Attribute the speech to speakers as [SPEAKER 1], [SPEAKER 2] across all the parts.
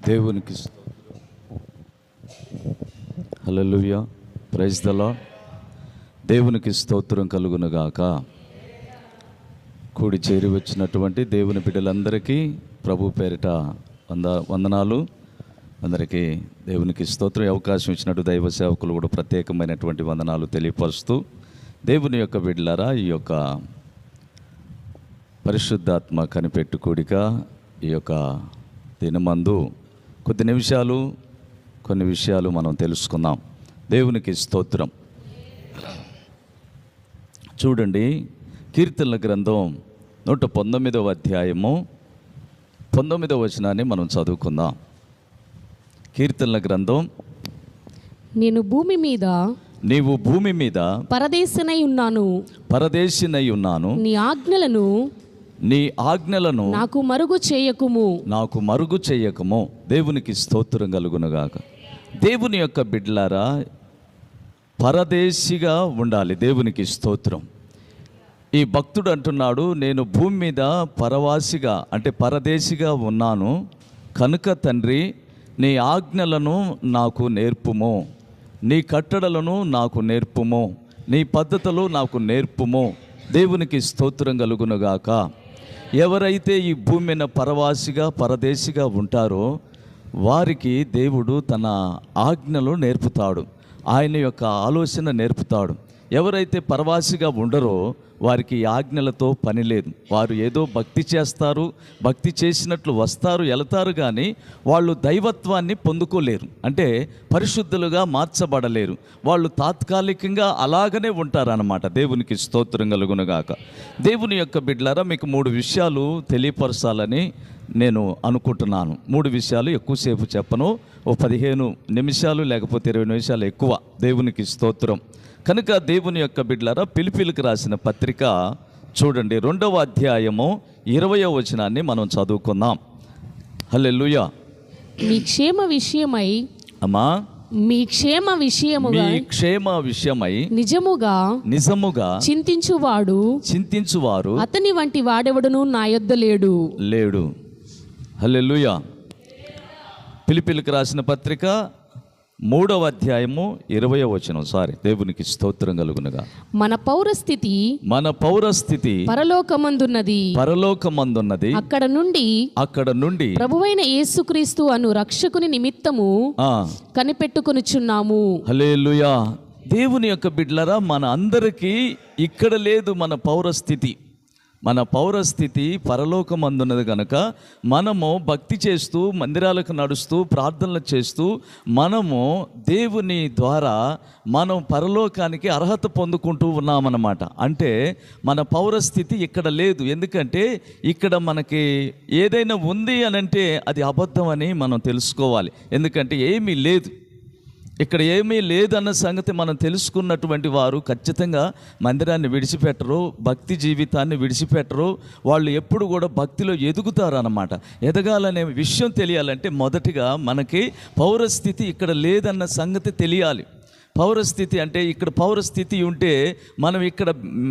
[SPEAKER 1] దేవునికి హల్లెలూయా, praise the lord. దేవునికి స్తోత్రం కలుగునుగాక. కూడి చేరి వచ్చినటువంటి దేవుని బిడ్డలందరికీ ప్రభు పేరిట వందనాలు. అందరికీ దేవునికి స్తోత్రం. అవకాశం ఇచ్చినట్టు దైవ సేవకులు కూడా ప్రత్యేకమైనటువంటి వందనాలు తెలియపరుస్తూ, దేవుని యొక్క బిడ్డలారా, ఈ యొక్క పరిశుద్ధాత్మ కనిపెట్టుకోడిక ఈ యొక్క దినమందు కొన్ని విషయాలు మనం తెలుసుకుందాం. దేవునికి స్తోత్రం. చూడండి, కీర్తనల గ్రంథం 119వ అధ్యాయము 19వ వచనాన్ని మనం చదువుకుందాం. కీర్తనల గ్రంథం,
[SPEAKER 2] నీవు భూమి మీద పరదేశినై ఉన్నాను, నీ ఆజ్ఞలను నాకు మరుగు చేయకుము. దేవునికి స్తోత్రం కలుగునుగాక. దేవుని యొక్క బిడ్డలారా, పరదేశిగా ఉండాలి. దేవునికి స్తోత్రం. ఈ భక్తుడు అంటున్నాడు, నేను భూమి మీద పరదేశిగా ఉన్నాను కనుక తండ్రి, నీ ఆజ్ఞలను నాకు నేర్పుము, నీ కట్టడలను నాకు నేర్పుము, నీ పద్ధతులు నాకు నేర్పుము. దేవునికి స్తోత్రం కలుగునుగాక. ఎవరైతే ఈ భూమి మీద పరదేశిగా ఉంటారో వారికి దేవుడు తన ఆజ్ఞలు నేర్పుతాడు, ఆయన యొక్క ఆలోచన నేర్పుతాడు. ఎవరైతే పరవాసిగా ఉండరో వారికి ఆజ్ఞలతో పని లేదు. వారు ఏదో భక్తి చేస్తారు, భక్తి చేసినట్లు వస్తారు, వెళతారు, కానీ వాళ్ళు దైవత్వాన్ని పొందుకోలేరు. అంటే పరిశుద్ధులుగా మార్చబడలేరు. వాళ్ళు తాత్కాలికంగా అలాగనే ఉంటారన్నమాట. దేవునికి స్తోత్రం కలుగునుగాక. దేవుని యొక్క బిడ్డలారా, మీకు 3 విషయాలు తెలియపరచాలని నేను అనుకుంటున్నాను. 3 విషయాలు, ఎక్కువసేపు చెప్పను. 15 నిమిషాలు లేకపోతే 20 నిమిషాలు ఎక్కువ. దేవునికి స్తోత్రం. కనుక దేవుని యొక్క బిడ్డలారా, ఫిలిప్పీయులకు రాసిన పత్రిక చూడండి, 2వ అధ్యాయము 20వ వచనాన్ని మనం చదువుకుందాం. హల్లెలూయా. మీ క్షేమ విషయమై నిజముగా చింతించువాడు అతని వంటి వాడెవడును నా యొద్ద లేడు.
[SPEAKER 1] హల్లెలూయా. ఫిలిప్పీయులకు రాసిన పత్రిక 3వ అధ్యాయము 20వ వచనం. దేవునికి స్తోత్రం కలుగునుగా.
[SPEAKER 2] మన పౌరస్థితి పరలోకమందున్నది. అక్కడ నుండి ప్రభువైన యేసుక్రీస్తు అను రక్షకుని నిమిత్తము కనిపెట్టుకొనుచున్నాము.
[SPEAKER 1] హల్లెలూయా. దేవుని యొక్క బిడ్డలారా, మన అందరికీ ఇక్కడ లేదు మన పౌరస్థితి పరలోకమందున్నది కనుక మనము భక్తి చేస్తూ, మందిరాలకు నడుస్తూ, ప్రార్థనలు చేస్తూ, మనము దేవుని ద్వారా మనం పరలోకానికి అర్హత పొందుకుంటూ ఉన్నామన్నమాట. అంటే మన పౌరస్థితి ఇక్కడ లేదు. ఎందుకంటే ఇక్కడ మనకి ఏదైనా ఉంది అని అంటే అది అబద్ధం అని మనం తెలుసుకోవాలి. ఎందుకంటే ఇక్కడ ఏమీ లేదన్న సంగతి మనం తెలుసుకున్నటువంటి వారు ఖచ్చితంగా మందిరాన్ని విడిచిపెట్టరు, భక్తి జీవితాన్ని విడిచిపెట్టరు. వాళ్ళు ఎప్పుడు కూడా భక్తిలో ఎదుగుతారన్నమాట. ఎదగాలనే విషయం తెలియాలంటే మొదటిగా మనకి పౌరస్థితి ఇక్కడ లేదన్న సంగతి తెలియాలి. పౌరస్థితి అంటే, ఇక్కడ పౌరస్థితి ఉంటే మనం ఇక్కడ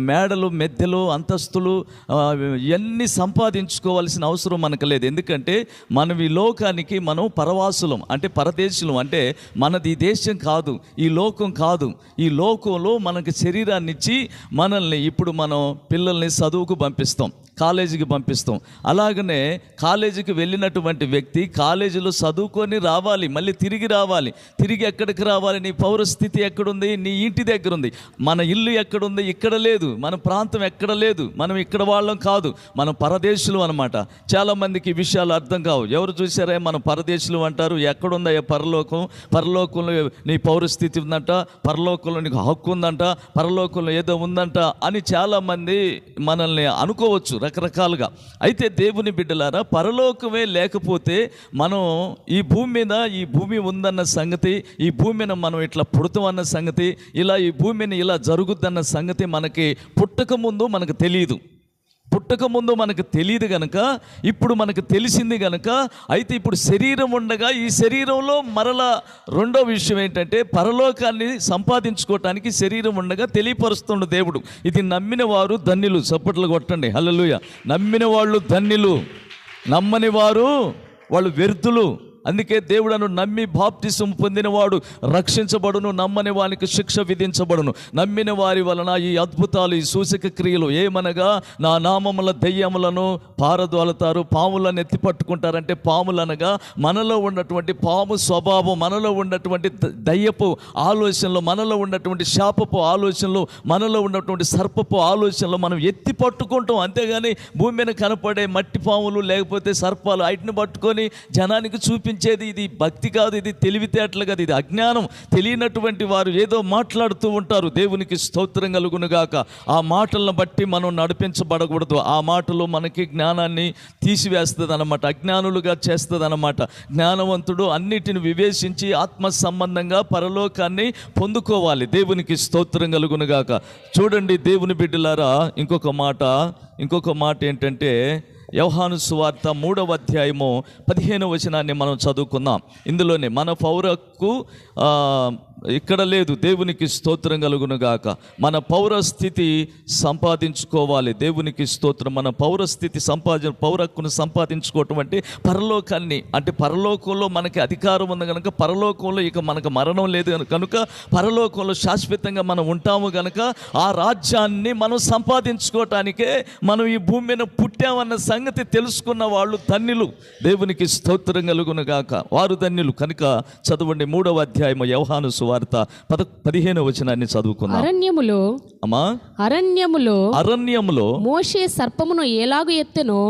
[SPEAKER 1] మేడలు, మెద్దెలు, అంతస్తులు ఇవన్నీ సంపాదించుకోవాల్సిన అవసరం మనకు లేదు. ఎందుకంటే మనం ఈ లోకానికి మనం పరవాసులం, అంటే పరదేశులం. అంటే మనది ఈ దేశం కాదు, ఈ లోకం కాదు. ఈ లోకంలో మనకు శరీరాన్ని ఇచ్చి మనల్ని, ఇప్పుడు మనం పిల్లల్ని చదువుకు పంపిస్తాం, కాలేజీకి పంపిస్తాం. అలాగనే కాలేజీకి వెళ్ళినటువంటి వ్యక్తి కాలేజీలో చదువుకొని రావాలి, మళ్ళీ తిరిగి రావాలి. తిరిగి ఎక్కడికి రావాలి? నీ పౌరస్థితి ఎక్కడుంది? నీ ఇంటి దగ్గర ఉంది. మన ఇల్లు ఎక్కడుంది? ఇక్కడ లేదు. మన ప్రాంతం ఎక్కడ లేదు. మనం ఇక్కడ వాళ్ళం కాదు, మనం పరదేశులు అనమాట. చాలామందికి ఈ విషయాలు అర్థం కావు. ఎవరు చూసారే మనం పరదేశులు అంటారు. ఎక్కడుందయ్యా పరలోకం? పరలోకంలో నీ పౌరస్థితి ఉందంట, పరలోకంలో నీకు హక్కు ఉందంట, పరలోకంలో ఏదో ఉందంట అని చాలామంది మనల్ని అనుకోవచ్చు రకరకాలుగా. అయితే దేవుని బిడ్డలారా, పరలోకమే లేకపోతే మనం ఈ భూమి ఉందన్న సంగతి, ఈ భూమి మీద మనం ఇట్లా పుడతామన్న సంగతి, ఇలా ఈ భూమిని ఇలా జరుగుద్దన్న సంగతి మనకి పుట్టక ముందు మనకు తెలియదు గనక, ఇప్పుడు మనకు తెలిసింది గనక, అయితే ఇప్పుడు శరీరం ఉండగా ఈ శరీరంలో మరలా రెండో విషయం ఏంటంటే, పరలోకాన్ని సంపాదించుకోవటానికి శరీరం ఉండగా తెలియపరుస్తుండు దేవుడు. ఇది నమ్మిన వారు ధన్యులు. చప్పట్లు కొట్టండి, హల్లెలూయా. నమ్మిన వాళ్ళు ధన్యులు, నమ్మని వారు వాళ్ళు వ్యర్థులు అందుకే దేవుడను నమ్మి బాప్తిసం పొందినవాడు రక్షించబడును, నమ్మని వానికి శిక్ష విధించబడును. నమ్మిన వారి వలన ఈ అద్భుతాలు, ఈ సూచక క్రియలు ఏమనగా నా నామముల దెయ్యములను పారదోలతారు, పాములను ఎత్తి పట్టుకుంటారంటే పాములు అనగా మనలో ఉన్నటువంటి పాము స్వభావం, మనలో ఉన్నటువంటి దయ్యపు ఆలోచనలు, మనలో ఉన్నటువంటి శాపపు ఆలోచనలు, మనలో ఉన్నటువంటి సర్పపు ఆలోచనలు మనం ఎత్తి పట్టుకుంటాం. అంతేగాని భూమి మీద కనపడే మట్టి పాములు లేకపోతే సర్పాలు వాటిని పట్టుకొని జనానికి చూపించేది ఇది భక్తి కాదు, ఇది తెలివితేటలు కాదు, ఇది అజ్ఞానం. తెలియనటువంటి వారు ఏదో మాట్లాడుతూ ఉంటారు. దేవునికి స్తోత్రం కలుగునుగాక. ఆ మాటలను బట్టి మనం నడిపించబడకూడదు. ఆ మాటలు మనకి జ్ఞానాన్ని తీసివేస్తుంది అన్నమాట, అజ్ఞానులుగా చేస్తుంది అన్నమాట. జ్ఞానవంతుడు అన్నిటిని వివేచించి ఆత్మ సంబంధంగా పరలోకాన్ని పొందుకోవాలి. దేవునికి స్తోత్రం కలుగునుగాక. చూడండి దేవుని బిడ్డలారా, ఇంకొక మాట ఏంటంటే యోహాను సువార్త 3వ అధ్యాయము 15వ వచనాన్ని మనం చదువుకుందాం. ఇందులోనే మన పౌరకు ఇక్కడ లేదు. దేవునికి స్తోత్రం కలుగునుగాక. మన పౌరస్థితి సంపాదించుకోవాలి. దేవునికి స్తోత్రం. మన పౌరస్థితి పౌరక్కును సంపాదించుకోవటం అంటే పరలోకాన్ని, అంటే పరలోకంలో మనకి అధికారం ఉంది కనుక, పరలోకంలో ఇక మనకు మరణం లేదు కనుక, పరలోకంలో శాశ్వతంగా మనం ఉంటాము కనుక, ఆ రాజ్యాన్ని మనం సంపాదించుకోవటానికే మనం ఈ భూమి మీద పుట్టామన్న సంగతి తెలుసుకున్న వాళ్ళు ధన్యులు. దేవునికి స్తోత్రం కలుగునుగాక. వారు ధన్యులు కనుక చదవండి 3వ అధ్యాయము యోహాను సువార్త 15వ వచనాన్ని చదువుకుందాం. అరణ్యములో
[SPEAKER 3] మోషే సర్పమును ఎలాగు ఎత్తెనో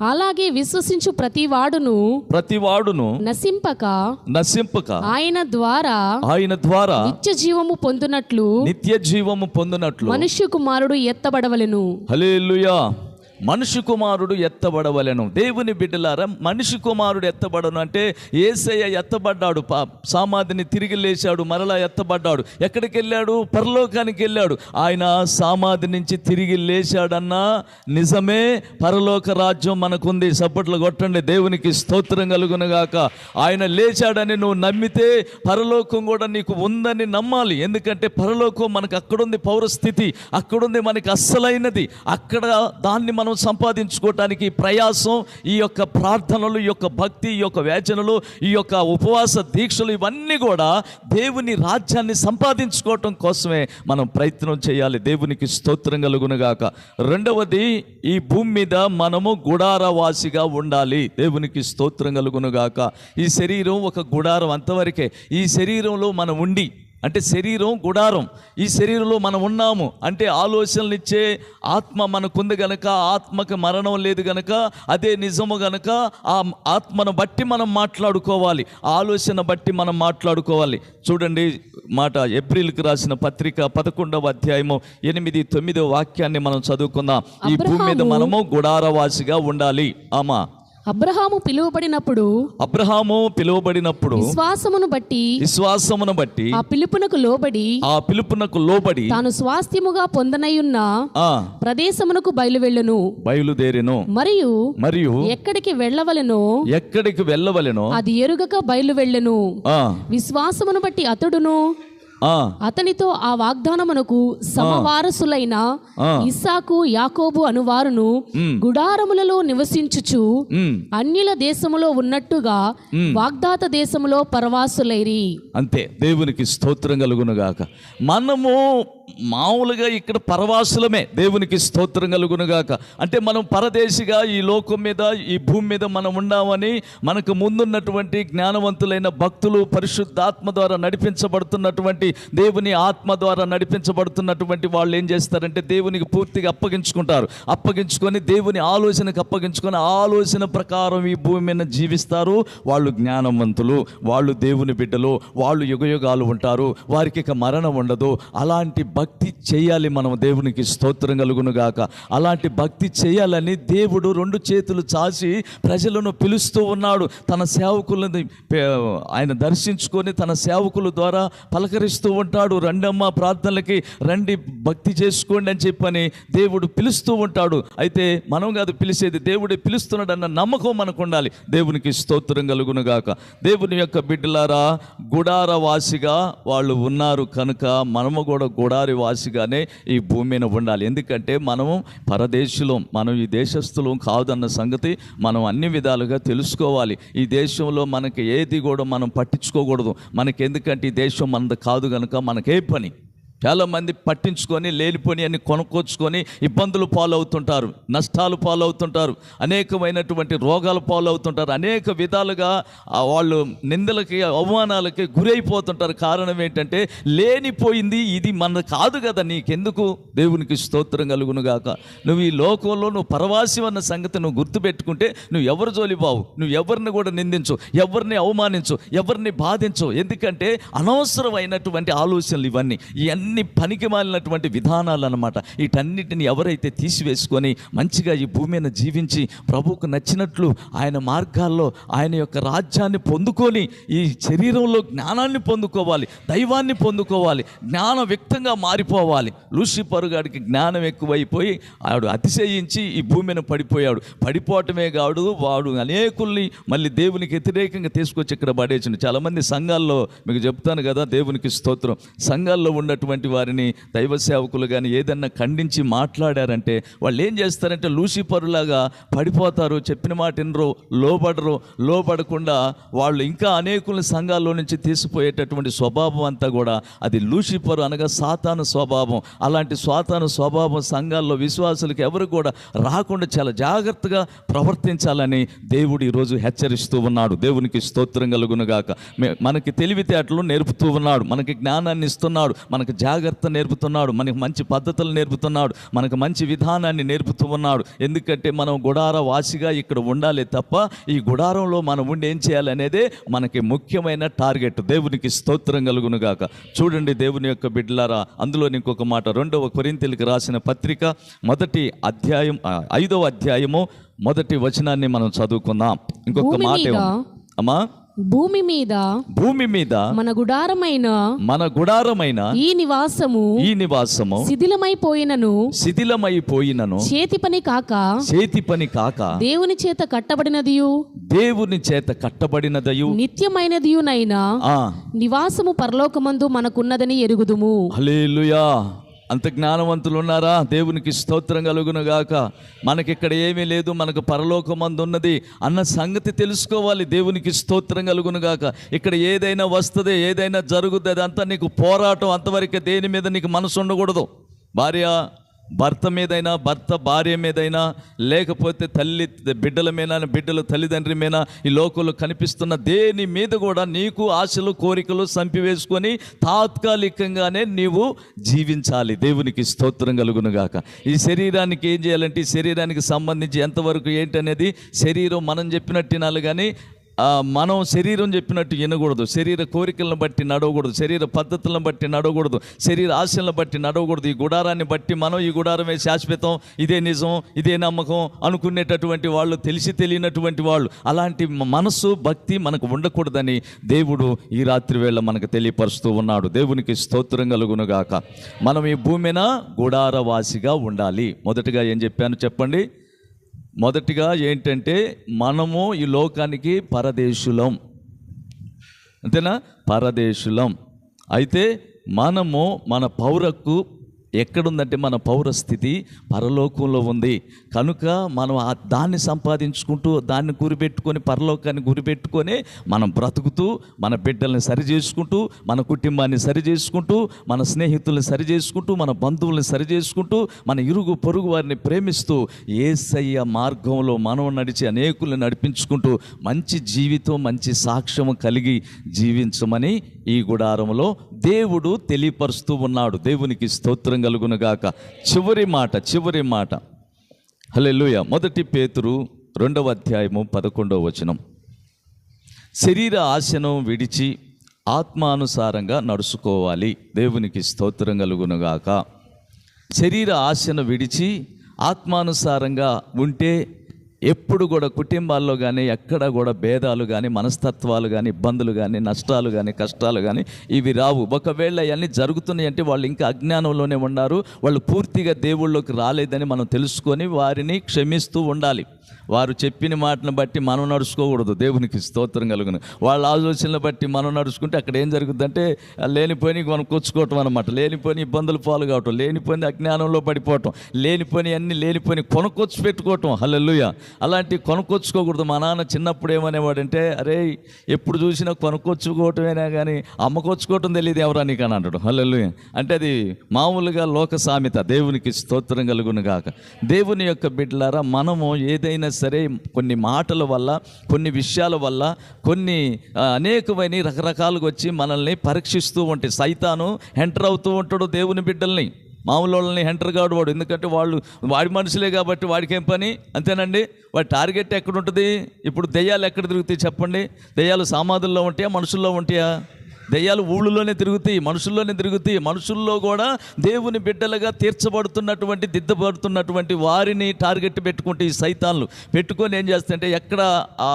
[SPEAKER 3] అలాగే విశ్వసించు ప్రతివాడును నశింపక ఆయన ద్వారా నిత్య జీవము పొందునట్లు మనుష్య కుమారుడు ఎత్తబడవలెను.
[SPEAKER 1] హల్లెలూయా. మనిషి కుమారుడు ఎత్తబడవలెను. దేవుని బిడ్డలారా, మనిషి కుమారుడు ఎత్తబడను అంటే యేసయ్య ఎత్తబడ్డాడు, సమాధిని తిరిగి లేచాడు, మరలా ఎత్తబడ్డాడు. ఎక్కడికి వెళ్ళాడు? పరలోకానికి వెళ్ళాడు. ఆయన సమాధి నుంచి తిరిగి లేచాడన్నా నిజమే, పరలోక రాజ్యం మనకుంది. చప్పట్లు కొట్టండి. దేవునికి స్తోత్రం కలుగునుగాక. ఆయన లేచాడని నువ్వు నమ్మితే పరలోకం కూడా నీకు ఉందని నమ్మాలి. ఎందుకంటే పరలోకం మనకు అక్కడుంది, పౌరస్థితి అక్కడుంది, మనకి అస్సలైనది. అక్కడ దాన్ని మనం సంపాదించుకోవటానికి ప్రయాసం, ఈ యొక్క ప్రార్థనలు, ఈ యొక్క భక్తి, ఈ యొక్క వేచనలు, ఈ యొక్క ఉపవాస దీక్షలు, ఇవన్నీ కూడా దేవుని రాజ్యాన్ని సంపాదించుకోవటం కోసమే మనం ప్రయత్నం చేయాలి. దేవునికి స్తోత్రం కలుగునుగాక. రెండవది, ఈ భూమి మీద మనము గుడారవాసిగా ఉండాలి. దేవునికి స్తోత్రం కలుగునుగాక. ఈ శరీరం ఒక గుడారం, అంతవరకే. ఈ శరీరంలో మనం ఉండి, అంటే శరీరం గుడారం, ఈ శరీరంలో మనం ఉన్నాము అంటే ఆలోచనలు ఇచ్చే ఆత్మ మనకుంది గనక, ఆత్మకి మరణం లేదు గనక, అదే నిజము గనక ఆ ఆత్మను బట్టి మనం మాట్లాడుకోవాలి, ఆలోచన బట్టి మనం మాట్లాడుకోవాలి. చూడండి మాట, ఎబ్రిల్కి రాసిన పత్రిక 11వ అధ్యాయము 8-9 వాక్యాన్ని మనం చదువుకుందాం. ఈ భూమి మీద మనము గుడారవాసిగా ఉండాలి.
[SPEAKER 3] అబ్రహాము పిలువబడినప్పుడు విశ్వాసమును బట్టి ఆ పిలుపునకు లోబడి తాను స్వాస్థ్యముగా పొందనయున్న ప్రదేశమునకు బయలుదేరెను. మరియు ఎక్కడికి వెళ్ళవలెనో అది ఎరుగక బయలువెళ్ళెను. విశ్వాసమును బట్టి అతడును అతనితో ఆ వాగ్దానమునకు సమవారసులైన ఇస్సాకు, యాకోబు అనువారును గుడారములలో నివసించుచు అన్యుల దేశములో ఉన్నట్టుగా వాగ్దాత దేశములో పరవాసులైరి.
[SPEAKER 1] అంతే. దేవునికి స్తోత్రం కలుగునుగాక. మనము మామూలుగా ఇక్కడ పరవాసులమే. దేవునికి స్తోత్రం కలుగునుగాక. అంటే మనం పరదేశిగా ఈ లోకం మీద, ఈ భూమి మీద మనం ఉన్నామని మనకు ముందున్నటువంటి జ్ఞానవంతులైన భక్తులు, పరిశుద్ధాత్మ ద్వారా నడిపించబడుతున్నటువంటి, దేవుని ఆత్మ ద్వారా నడిపించబడుతున్నటువంటి వాళ్ళు ఏం చేస్తారంటే దేవునికి పూర్తిగా అప్పగించుకొని దేవుని ఆలోచనకు అప్పగించుకొని ఆలోచన ప్రకారం ఈ భూమి మీద జీవిస్తారు. వాళ్ళు జ్ఞానవంతులు, వాళ్ళు దేవుని బిడ్డలు, వాళ్ళు యుగయుగాలు ఉంటారు, వారికి ఇక మరణం ఉండదు. అలాంటి భక్తి చేయాలి మనం. దేవునికి స్తోత్రం కలుగునుగాక. అలాంటి భక్తి చేయాలని దేవుడు 2 చేతులు చాచి ప్రజలను పిలుస్తూ ఉన్నాడు. తన సేవకులని ఆయన దర్శించుకొని తన సేవకుల ద్వారా పలకరిస్తూ ఉంటాడు. రండమ్మ ప్రార్థనలకి రండి, భక్తి చేసుకోండి అని చెప్పని దేవుడు పిలుస్తూ ఉంటాడు. అయితే మనం కాదు పిలిచేది, దేవుడే పిలుస్తున్నాడు అన్న నమ్మకం మనకు ఉండాలి. దేవునికి స్తోత్రం కలుగునుగాక. దేవుని యొక్క బిడ్డలారా, గుడారవాసిగా వాళ్ళు ఉన్నారు కనుక మనము కూడా గుడారి రోజువారీ వాసిగానే ఈ భూమి మీద ఉండాలి. ఎందుకంటే మనము పరదేశులం, మనం ఈ దేశస్థులం కాదన్న సంగతి మనం అన్ని విధాలుగా తెలుసుకోవాలి. ఈ దేశంలో మనకి ఏది కూడా మనం పట్టించుకోకూడదు. మనకి ఎందుకంటే ఈ దేశం మనది కాదు కనుక మనకే పని. చాలామంది పట్టించుకొని లేనిపోని అని కొనుక్కొచ్చుకొని ఇబ్బందులు పాలవుతుంటారు, నష్టాలు పాలవుతుంటారు, అనేకమైనటువంటి రోగాల పాలవుతుంటారు, అనేక విధాలుగా వాళ్ళు నిందలకి అవమానాలకి గురైపోతుంటారు. కారణం ఏంటంటే లేనిపోయింది ఇది మన కాదు కదా, నీకెందుకు? దేవునికి స్తోత్రం కలుగును గాక. నువ్వు ఈ లోకంలో నువ్వు పరవాసి అన్న సంగతి నువ్వు గుర్తుపెట్టుకుంటే నువ్వు ఎవరు జోలి బావు, నువ్వు ఎవరిని కూడా నిందించు, ఎవరిని అవమానించు, ఎవరిని బాధించు. ఎందుకంటే అనవసరమైనటువంటి ఆలోచనలు ఇవన్నీ పనికి మాలినటువంటి విధానాలు అన్నమాట. వీటన్నిటిని ఎవరైతే తీసివేసుకొని మంచిగా ఈ భూమి మీద జీవించి ప్రభువుకు నచ్చినట్లు ఆయన మార్గాల్లో ఆయన యొక్క రాజ్యాన్ని పొందుకొని ఈ శరీరంలో జ్ఞానాన్ని పొందుకోవాలి, దైవాన్ని పొందుకోవాలి, జ్ఞాన వ్యక్తంగా మారిపోవాలి. లూసిఫరు గాడికి జ్ఞానం ఎక్కువైపోయి ఆడు అతిశయించి ఈ భూమి మీద పడిపోయాడు. పడిపోవటమే కాదు, వాడు అనేకుల్ని మళ్ళీ దేవునికి వ్యతిరేకంగా తీసుకొచ్చి ఇక్కడ పడేసిండు. చాలామంది సంఘాల్లో మీకు చెప్తాను కదా, దేవునికి స్తోత్రం, సంఘాల్లో ఉన్నటువంటి వారిని దైవ సేవకులు కానీ ఏదన్నా ఖండించి మాట్లాడారంటే వాళ్ళు ఏం చేస్తారంటే లూసిఫరులాగా పడిపోతారు, చెప్పిన మాట వినరు, లోబడకుండా వాళ్ళు ఇంకా అనేకుల సంఘాల్లో నుంచి తీసిపోయేటటువంటి స్వభావం అంతా కూడా అది లూసిఫరు అనగా సాతాను స్వభావం. అలాంటి సాతాను స్వభావం సంఘాల్లో విశ్వాసులకు ఎవరు కూడా రాకుండా చాలా జాగ్రత్తగా ప్రవర్తించాలని దేవుడు ఈరోజు హెచ్చరిస్తూ ఉన్నాడు. దేవునికి స్తోత్రం కలుగునుగాక. మనకి తెలివితేటలు నేర్పుతూ ఉన్నాడు, మనకి జ్ఞానాన్ని ఇస్తున్నాడు, మనకు జాగ్రత్త నేర్పుతున్నాడు, మనకి మంచి పద్ధతులు నేర్పుతున్నాడు, మనకు మంచి విధానాన్ని నేర్పుతూ ఉన్నాడు. ఎందుకంటే మనం గుడార వాసిగా ఇక్కడ ఉండాలి తప్ప ఈ గుడారంలో మనం ఉండి ఏం చేయాలనేదే మనకి ముఖ్యమైన టార్గెట్. దేవునికి స్తోత్రం కలుగునుగాక. చూడండి దేవుని యొక్క బిడ్డలారా, అందులో ఇంకొక మాట 2వ కొరింథీయులకు రాసిన పత్రిక 5వ అధ్యాయము 1వ వచనాన్ని మనం చదువుకుందాం. ఇంకొక మాట అమ్మా,
[SPEAKER 3] భూమి మీద మన గుడారమైన ఈ నివాసము శిథిలమైపోయినను చేతి పని కాక దేవుని చేత కట్టబడినదియు నిత్యమైనదియునైనా నివాసము పరలోకమందు మనకున్నదని ఎరుగుదుము.
[SPEAKER 1] హల్లెలూయా. అంత జ్ఞానవంతులు ఉన్నారా? దేవునికి స్తోత్రం కలుగును గాక. మనకిక్కడ ఏమీ లేదు, మనకు పరలోకమందు ఉన్నది అన్న సంగతి తెలుసుకోవాలి. దేవునికి స్తోత్రం కలుగును గాక. ఇక్కడ ఏదైనా వస్తుంది, ఏదైనా జరుగుతుంది, అదంతా నీకు పోరాటం. అంతవరకే దేని మీద నీకు మనసు ఉండకూడదు. భార్య భర్త మీదైనా, భర్త భార్య మీదైనా, లేకపోతే తల్లి బిడ్డల మీద, బిడ్డలు తల్లిదండ్రి మీద, ఈ లోకంలో కనిపిస్తున్న దేని మీద కూడా నీకు ఆశలు కోరికలు చంపివేసుకొని తాత్కాలికంగానే నీవు జీవించాలి. దేవునికి స్తోత్రం కలుగును గాక. ఈ శరీరానికి ఏం చేయాలంటే, ఈ శరీరానికి సంబంధించి ఎంతవరకు ఏంటనేది శరీరం మనం చెప్పినట్టు వినాలి, కానీ మనం శరీరం చెప్పినట్టు వినకూడదు. శరీర కోరికలను బట్టి నడవకూడదు, శరీర పద్ధతులను బట్టి నడవకూడదు, శరీర ఆశలను బట్టి నడవకూడదు. ఈ గుడారాన్ని బట్టి మనం ఈ గుడారమే శాశ్వతం, ఇదే నిజం, ఇదే నమ్మకం అనుకునేటటువంటి వాళ్ళు, తెలియనటువంటి వాళ్ళు, అలాంటి మనస్సు భక్తి మనకు ఉండకూడదని దేవుడు ఈ రాత్రి వేళ మనకు తెలియపరుస్తూ ఉన్నాడు. దేవునికి స్తోత్రం కలుగునుగాక. మనం ఈ భూమిన గుడారవాసిగా ఉండాలి. మొదటగా ఏం చెప్పాను చెప్పండి? మొదటిగా ఏంటంటే మనము ఈ లోకానికి పరదేశులం, అంతేనా? పరదేశులం. అయితే మనము మన పౌరకు ఎక్కడుందంటే మన పౌరస్థితి పరలోకంలో ఉంది కనుక మనం దాన్ని సంపాదించుకుంటూ, దాన్ని గురిపెట్టుకొని, పరలోకాన్ని గురిపెట్టుకొని మనం బ్రతుకుతూ, మన బిడ్డల్ని సరి చేసుకుంటూ, మన కుటుంబాన్ని సరి చేసుకుంటూ, మన స్నేహితుల్ని సరి చేసుకుంటూ, మన బంధువుల్ని సరి చేసుకుంటూ, మన ఇరుగు పొరుగు వారిని ప్రేమిస్తూ యేసయ్య మార్గంలో మనం నడిచి అనేకుల్ని నడిపించుకుంటూ మంచి జీవితం, మంచి సాక్ష్యం కలిగి జీవించమని ఈ గుడారంలో దేవుడు తెలియపరుస్తూ ఉన్నాడు. దేవునికి స్తోత్రం కలుగునుగాక. చివరి మాట హల్లెలూయా. 1 పేతురు 2వ అధ్యాయము 11వ వచనం. శరీర ఆశను విడిచి ఆత్మానుసారంగా నడుచుకోవాలి. దేవునికి స్తోత్రం కలుగునుగాక. శరీర ఆశను విడిచి ఆత్మానుసారంగా ఉంటే ఎప్పుడు కూడా కుటుంబాల్లో కానీ ఎక్కడ కూడా భేదాలు కానీ, మనస్తత్వాలు కానీ, ఇబ్బందులు కానీ, నష్టాలు కానీ, కష్టాలు కానీ ఇవి రావు. ఒకవేళ ఇవన్నీ జరుగుతున్నాయి అంటే వాళ్ళు ఇంకా అజ్ఞానంలోనే ఉన్నారు, వాళ్ళు పూర్తిగా దేవుళ్ళలోకి రాలేదని మనం తెలుసుకొని వారిని క్షమిస్తూ ఉండాలి. వారు చెప్పిన మాటను బట్టి మనం నడుచుకోకూడదు. దేవునికి స్తోత్రం కలుగును. వాళ్ళ ఆలోచనలు బట్టి మనం నడుచుకుంటే అక్కడ ఏం జరుగుతుందంటే లేనిపోయి మనం కొచ్చుకోవటం అనమాట, లేనిపోయి ఇబ్బందులు పాలు కావటం, లేనిపోయి అజ్ఞానంలో పడిపోవటం, లేనిపోయి అన్ని లేనిపోయి కొనుక్కొచ్చి పెట్టుకోవటం. హల్లెలూయా. అలాంటి కొనుక్కొచ్చుకోకూడదు. మా నాన్న చిన్నప్పుడు ఏమనేవాడంటే, అరే ఎప్పుడు చూసినా కొనుక్కొచ్చుకోవటమేనా కానీ అమ్మకొచ్చుకోవటం తెలియదు ఎవరా నీకు అని అంటాడు. హల్లెలూయా. అంటే అది మామూలుగా లోక సామెత. దేవునికి స్తోత్రం కలుగును గాక. దేవుని యొక్క బిడ్డలారా, మనము ఏదైనా సరే కొన్ని మాటల వల్ల, కొన్ని విషయాల వల్ల, కొన్ని అనేకమైన రకరకాలుగా వచ్చి మనల్ని పరీక్షిస్తూ ఉంటాయి. సైతాను ఎంటర్ అవుతూ ఉంటాడు దేవుని బిడ్డల్ని. మామూలు వాళ్ళని ఎంటర్ కాడు వాడు, ఎందుకంటే వాళ్ళు వాడి మనుషులే కాబట్టి వాడికి ఏం పని, అంతేనండి. వాడి టార్గెట్ ఎక్కడ ఉంటుంది? ఇప్పుడు దెయ్యాలు ఎక్కడ తిరుగుతాయి చెప్పండి? దెయ్యాలు సమాధుల్లో ఉంటాయా, మనుషుల్లో ఉంటాయా? దెయ్యాలు ఊళ్ళలోనే తిరుగుతాయి, మనుషుల్లోనే తిరుగుతాయి. మనుషుల్లో కూడా దేవుని బిడ్డలుగా తీర్చబడుతున్నటువంటి, దిద్దబడుతున్నటువంటి వారిని టార్గెట్ పెట్టుకుంటే ఈ సైతాన్లు పెట్టుకొని ఏం చేస్తాయంటే, ఎక్కడ ఆ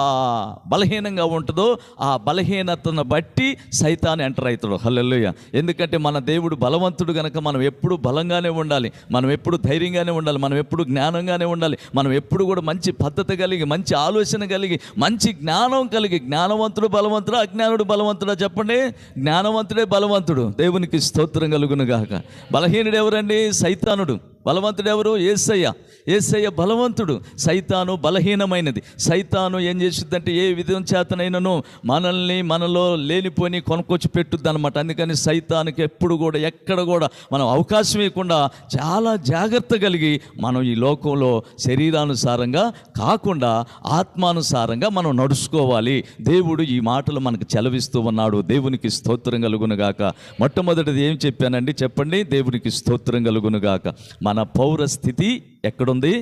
[SPEAKER 1] బలహీనంగా ఉంటుందో ఆ బలహీనతను బట్టి సైతాన్ ఎంటర్ అవుతాడు. హల్లెలూయా. ఎందుకంటే మన దేవుడు బలవంతుడు కనుక మనం ఎప్పుడు బలంగానే ఉండాలి, మనం ఎప్పుడు ధైర్యంగానే ఉండాలి, మనం ఎప్పుడు జ్ఞానంగానే ఉండాలి, మనం ఎప్పుడు కూడా మంచి పద్ధతి కలిగి, మంచి ఆలోచన కలిగి, మంచి జ్ఞానం కలిగి. జ్ఞానవంతుడు బలవంతుడా, అజ్ఞానుడు బలవంతుడా చెప్పండి? జ్ఞానవంతుడే బలవంతుడు. దేవునికి స్తోత్రం కలుగును గాక. బలహీనుడు ఎవరండి? సైతానుడు. బలవంతుడు ఎవరు? యేసయ్య. యేసయ్య బలవంతుడు, సైతాను బలహీనమైనది. సైతాను ఏం చేస్తుందంటే ఏ విధం చేతనైనను మనల్ని మనలో లేనిపోని కొనుక్కొచ్చి పెట్టుద్ది అనమాట. అందుకని సైతానికి ఎప్పుడు కూడా ఎక్కడ కూడా మనం అవకాశం ఇవ్వకుండా చాలా జాగ్రత్త కలిగి మనం ఈ లోకంలో శరీరానుసారంగా కాకుండా ఆత్మానుసారంగా మనం నడుచుకోవాలి. దేవుడు ఈ మాటలు మనకు చెలవిస్తూ ఉన్నాడు. దేవునికి స్తోత్రం కలుగును గాక. మొట్టమొదటిది ఏం చెప్పానండి చెప్పండి? దేవునికి స్తోత్రం కలుగును గాక. మన పౌర స్థితి ఎక్కడుంది?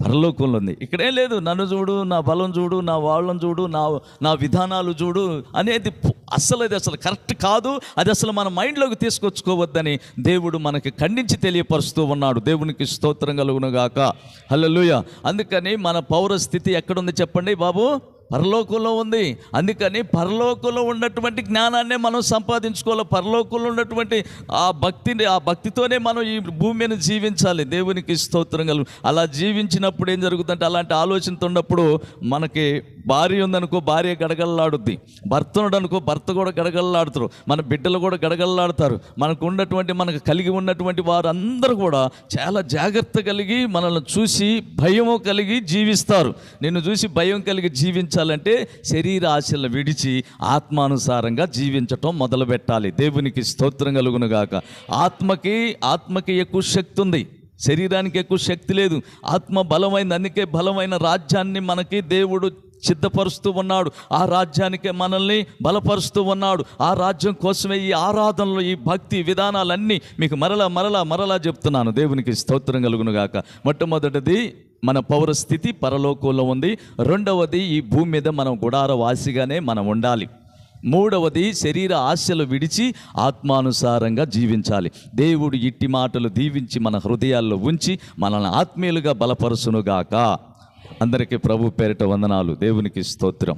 [SPEAKER 1] పరలోకంలో ఉంది. ఇక్కడేం లేదు, నన్ను చూడు, నా బలం చూడు, నా వాళ్ళని చూడు, నా విధానాలు చూడు అనేది అసలు కరెక్ట్ కాదు. అది అసలు మన మైండ్లోకి తీసుకొచ్చుకోవద్దని దేవుడు మనకి ఖండించి తెలియపరుస్తూ ఉన్నాడు. దేవునికి స్తోత్రం కలుగును గాక. హల్లెలూయా. అందుకని మన పౌర స్థితి ఎక్కడుంది చెప్పండి బాబు? పరలోకంలో ఉంది. అందుకని పరలోకంలో ఉన్నటువంటి జ్ఞానాన్నే మనం సంపాదించుకోవాలి. పరలోకంలో ఉన్నటువంటి ఆ భక్తితోనే మనం ఈ భూమి మీద జీవించాలి. దేవునికి స్తోత్రం కలుగు. అలా జీవించినప్పుడు ఏం జరుగుతుందంటే, అలాంటి ఆలోచనతో ఉన్నప్పుడు మనకి భార్య ఉందనుకో, భార్య గడగడలాడుద్ది. భర్త ఉన్నాడనుకో, భర్త కూడా గడగడలాడుతారు. మన బిడ్డలు కూడా గడగడలాడుతారు. మనకు కలిగి ఉన్నటువంటి వారందరూ కూడా చాలా జాగ్రత్త కలిగి, మనల్ని చూసి భయము కలిగి జీవిస్తారు. నిన్ను చూసి భయం కలిగి జీవించాలంటే శరీర ఆశలు విడిచి ఆత్మానుసారంగా జీవించటం మొదలు పెట్టాలి. దేవునికి స్తోత్రం కలుగును గాక. ఆత్మకి ఎక్కువ శక్తి ఉంది, శరీరానికి ఎక్కువ శక్తి లేదు. ఆత్మ బలమైంది. అందుకే బలమైన రాజ్యాన్ని మనకి దేవుడు సిద్ధపరుస్తూ ఉన్నాడు. ఆ రాజ్యానికే మనల్ని బలపరుస్తూ ఉన్నాడు. ఆ రాజ్యం కోసమే ఈ ఆరాధనలు, ఈ భక్తి విధానాలన్నీ మీకు మరలా చెప్తున్నాను. దేవునికి స్తోత్రం కలుగును గాక. మొట్టమొదటిది మన పౌర స్థితి పరలోకంలో ఉంది. రెండవది ఈ భూమి మీద మనం గుడార వాసిగానే మనం ఉండాలి. మూడవది శరీర ఆశలు విడిచి ఆత్మానుసారంగా జీవించాలి. దేవుడు ఇట్టి మాటలు దీవించి మన హృదయాల్లో ఉంచి మనల్ని ఆత్మీయులుగా బలపరుచునుగాక. అందరికీ ప్రభు పేరిట వందనాలు. దేవునికి స్తోత్రం.